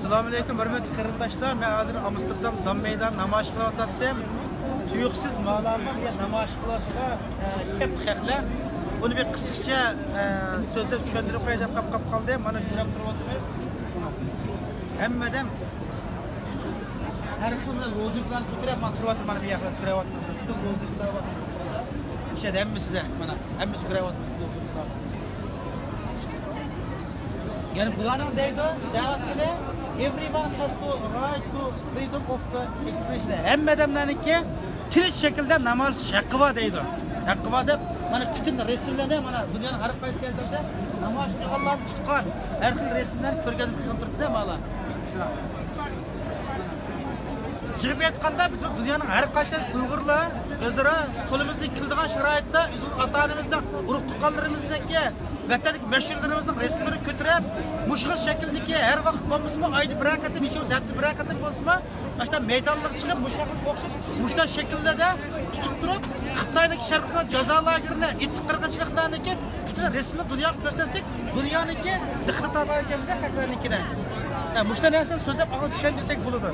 Assalomu alaykum, hurmatli qarindoshlar. Men hozir Amsterdam Dam meydan namoyish qilyaptim. Tuyuqsiz ma'lumotga namoyish qilishga kelib haqlar. Buni bir qisqacha so'zlab tushuntirib qo'yay deb qoldim. Mana ko'rib turibmiz. Hammadan har xil lozunglar ko'tarib men turibman, mana bu yoqda ko'ryapman. Butun lozunglar bor. İşte hammasida mana hammasi ko'ryapman. Yani bularning deydi, da'vatida everyone has to right to freedom of the expression. Hamma odamlarniki tinch shaklda namoyish haqqi bor deydi. Haqqi bor deb mana butun rasmlarda mana dunyoning har qaysi yerida namoyish qilganlarni tutgan har xil rasmlarni ko'rgazib turibdi mana. Chiqib aytganda biz dunyoning har qaysi Uyg'urlar o'zaro qo'limizdan keladigan sharoitda o'zimiz ota-onamizdan, urug' tuqqanlarimizniki vatandagi mashhurlarimizning rasmlarini ko'tarib, mushkil shakldagi har vaqt bo'lmasmi, oyda bir qatim, soatda bir qatim bo'lsa, mana maydonga chiqib, mushkil o'xshab, mushkil shaklda tutib turib, Xitoydagi sharqqa jazo lagerini, ittiq qirg'inchiliklarniki butun rasmni dunyoga ko'rsatsak, dunyoniki diqqat to'g'ri ekanmiz haqlarnikidan. Mushkil narsani so'zlab tushuntirsak bo'ladi.